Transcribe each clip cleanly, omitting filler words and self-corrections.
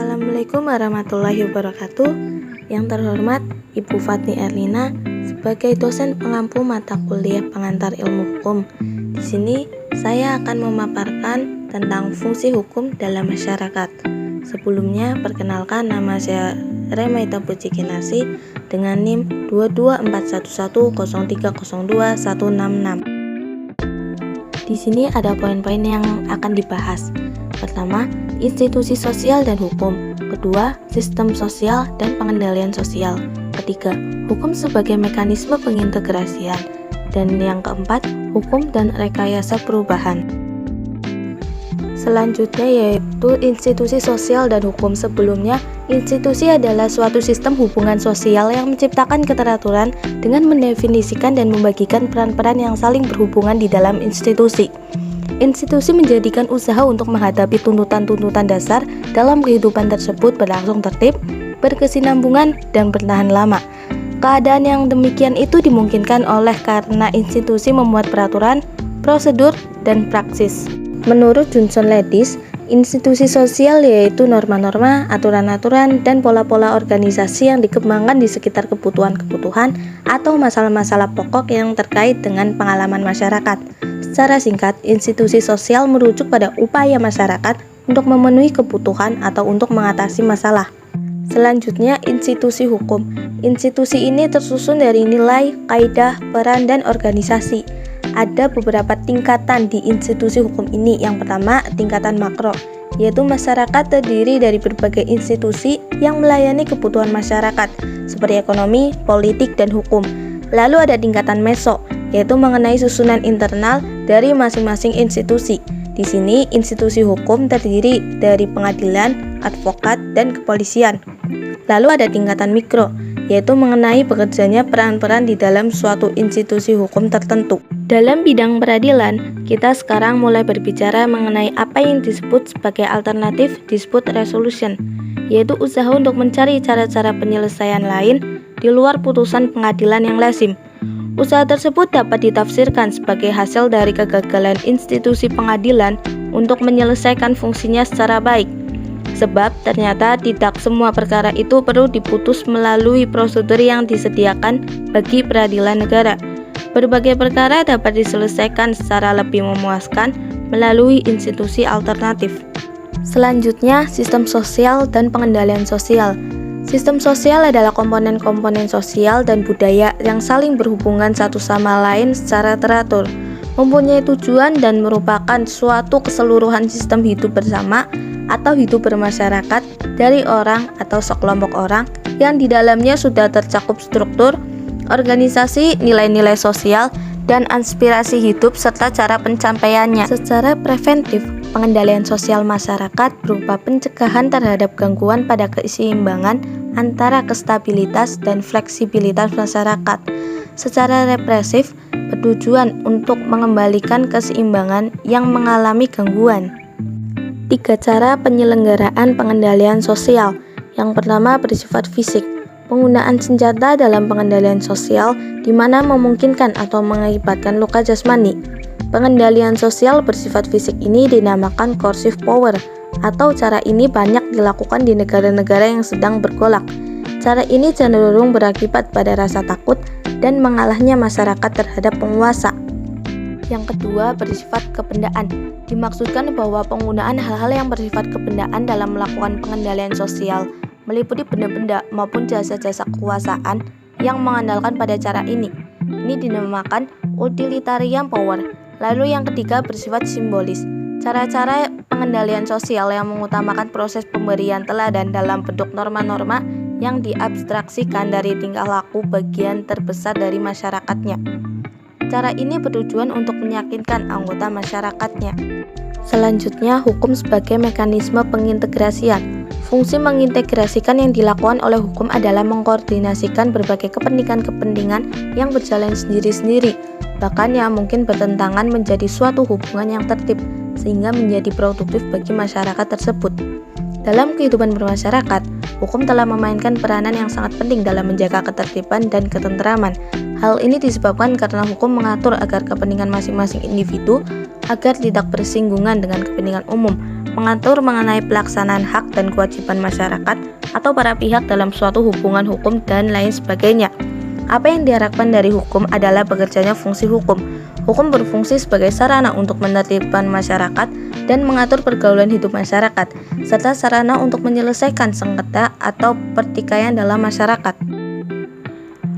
Assalamualaikum warahmatullahi wabarakatuh. Yang terhormat Ibu Fatni Erlina sebagai dosen pengampu mata kuliah pengantar ilmu hukum. Di sini saya akan memaparkan tentang fungsi hukum dalam masyarakat. Sebelumnya perkenalkan, nama saya Remaita Puji Kinarsi dengan NIM 2241103021666. Di sini ada poin-poin yang akan dibahas. Pertama, institusi sosial dan hukum. Kedua, sistem sosial dan pengendalian sosial. Ketiga, hukum sebagai mekanisme pengintegrasian. Dan yang keempat, hukum dan rekayasa perubahan. Selanjutnya yaitu institusi sosial dan hukum. Sebelumnya, institusi adalah suatu sistem hubungan sosial yang menciptakan keteraturan dengan mendefinisikan dan membagikan peran-peran yang saling berhubungan di dalam institusi. Institusi menjadikan usaha untuk menghadapi tuntutan-tuntutan dasar dalam kehidupan tersebut berlangsung tertib, berkesinambungan, dan bertahan lama. Keadaan yang demikian itu dimungkinkan oleh karena institusi membuat peraturan, prosedur, dan praksis. Menurut Johnson Ledis, institusi sosial yaitu norma-norma, aturan-aturan, dan pola-pola organisasi yang dikembangkan di sekitar kebutuhan-kebutuhan atau masalah-masalah pokok yang terkait dengan pengalaman masyarakat. Secara singkat, institusi sosial merujuk pada upaya masyarakat untuk memenuhi kebutuhan atau untuk mengatasi masalah. Selanjutnya, institusi hukum. Institusi ini tersusun dari nilai, kaidah, peran, dan organisasi. Ada beberapa tingkatan di institusi hukum ini. Yang pertama, tingkatan makro, yaitu masyarakat terdiri dari berbagai institusi yang melayani kebutuhan masyarakat, seperti ekonomi, politik, dan hukum. Lalu ada tingkatan meso, yaitu mengenai susunan internal dari masing-masing institusi. Di sini, institusi hukum terdiri dari pengadilan, advokat, dan kepolisian. Lalu ada tingkatan mikro, yaitu mengenai bekerjanya peran-peran di dalam suatu institusi hukum tertentu. Dalam bidang peradilan, kita sekarang mulai berbicara mengenai apa yang disebut sebagai alternative dispute resolution, yaitu usaha untuk mencari cara-cara penyelesaian lain di luar putusan pengadilan yang lazim. Usaha tersebut dapat ditafsirkan sebagai hasil dari kegagalan institusi pengadilan untuk menyelesaikan fungsinya secara baik. Sebab ternyata tidak semua perkara itu perlu diputus melalui prosedur yang disediakan bagi peradilan negara. Berbagai perkara dapat diselesaikan secara lebih memuaskan melalui institusi alternatif. Selanjutnya, sistem sosial dan pengendalian sosial. Sistem sosial adalah komponen-komponen sosial dan budaya yang saling berhubungan satu sama lain secara teratur, mempunyai tujuan dan merupakan suatu keseluruhan sistem hidup bersama atau hidup bermasyarakat dari orang atau sekelompok orang yang di dalamnya sudah tercakup struktur, organisasi, nilai-nilai sosial, dan aspirasi hidup serta cara pencapaiannya. Secara preventif, pengendalian sosial masyarakat berupa pencegahan terhadap gangguan pada keseimbangan antara kestabilitas dan fleksibilitas masyarakat. Secara represif, bertujuan untuk mengembalikan keseimbangan yang mengalami gangguan. 3 cara penyelenggaraan pengendalian sosial. Yang pertama bersifat fisik. Penggunaan senjata dalam pengendalian sosial di mana memungkinkan atau mengakibatkan luka jasmani. Pengendalian sosial bersifat fisik ini dinamakan coercive power, atau cara ini banyak dilakukan di negara-negara yang sedang bergolak. Cara ini cenderung berakibat pada rasa takut dan mengalahnya masyarakat terhadap penguasa. Yang kedua, bersifat kebendaan. Dimaksudkan bahwa penggunaan hal-hal yang bersifat kebendaan dalam melakukan pengendalian sosial meliputi benda-benda maupun jasa-jasa kekuasaan yang mengandalkan pada cara ini. Ini dinamakan utilitarian power. Lalu yang ketiga bersifat simbolis. Cara-cara pengendalian sosial yang mengutamakan proses pemberian teladan dalam bentuk norma-norma yang diabstraksikan dari tingkah laku bagian terbesar dari masyarakatnya. Cara ini bertujuan untuk meyakinkan anggota masyarakatnya. Selanjutnya, hukum sebagai mekanisme pengintegrasian. Fungsi mengintegrasikan yang dilakukan oleh hukum adalah mengkoordinasikan berbagai kepentingan-kepentingan yang berjalan sendiri-sendiri, bahkan yang mungkin bertentangan menjadi suatu hubungan yang tertib, sehingga menjadi produktif bagi masyarakat tersebut. Dalam kehidupan bermasyarakat, hukum telah memainkan peranan yang sangat penting dalam menjaga ketertiban dan ketentraman. Hal ini disebabkan karena hukum mengatur agar kepentingan masing-masing individu agar tidak bersinggungan dengan kepentingan umum. mengatur mengenai pelaksanaan hak dan kewajiban masyarakat atau para pihak dalam suatu hubungan hukum dan lain sebagainya. Apa yang diharapkan dari hukum adalah bekerjanya fungsi hukum. Hukum berfungsi sebagai sarana untuk menertibkan masyarakat dan mengatur pergaulan hidup masyarakat, serta sarana untuk menyelesaikan sengketa atau pertikaian dalam masyarakat.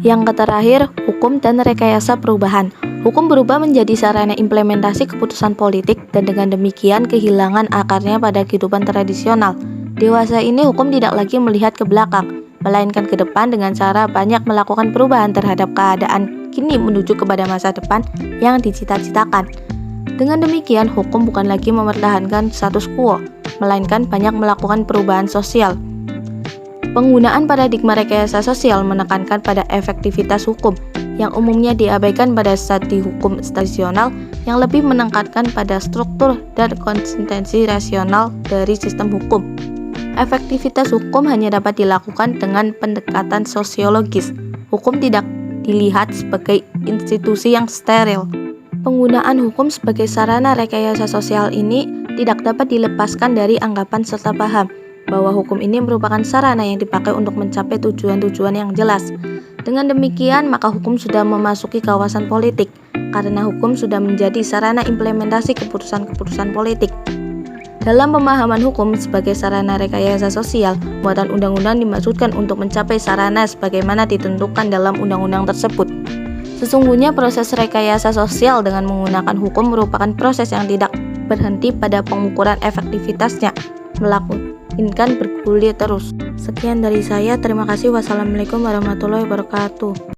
Yang terakhir, hukum dan rekayasa perubahan. Hukum berubah menjadi sarana implementasi keputusan politik dan dengan demikian kehilangan akarnya pada kehidupan tradisional. Dewasa ini hukum tidak lagi melihat ke belakang, melainkan ke depan dengan cara banyak melakukan perubahan terhadap keadaan kini menuju kepada masa depan yang dicita-citakan. Dengan demikian, hukum bukan lagi mempertahankan status quo, melainkan banyak melakukan perubahan sosial. Penggunaan paradigma rekayasa sosial menekankan pada efektivitas hukum, yang umumnya diabaikan pada studi hukum tradisional yang lebih menekankan pada struktur dan konsistensi rasional dari sistem hukum. Efektivitas hukum hanya dapat dilakukan dengan pendekatan sosiologis. Hukum tidak dilihat sebagai institusi yang steril. Penggunaan hukum sebagai sarana rekayasa sosial ini tidak dapat dilepaskan dari anggapan serta paham bahwa hukum ini merupakan sarana yang dipakai untuk mencapai tujuan-tujuan yang jelas. Dengan demikian, maka hukum sudah memasuki kawasan politik, karena hukum sudah menjadi sarana implementasi keputusan-keputusan politik. Dalam pemahaman hukum sebagai sarana rekayasa sosial, pembuatan undang-undang dimaksudkan untuk mencapai sarana sebagaimana ditentukan dalam undang-undang tersebut. Sesungguhnya proses rekayasa sosial dengan menggunakan hukum merupakan proses yang tidak berhenti pada pengukuran efektivitasnya, melainkan bergulir terus. Sekian dari saya, terima kasih. Wassalamualaikum warahmatullahi wabarakatuh.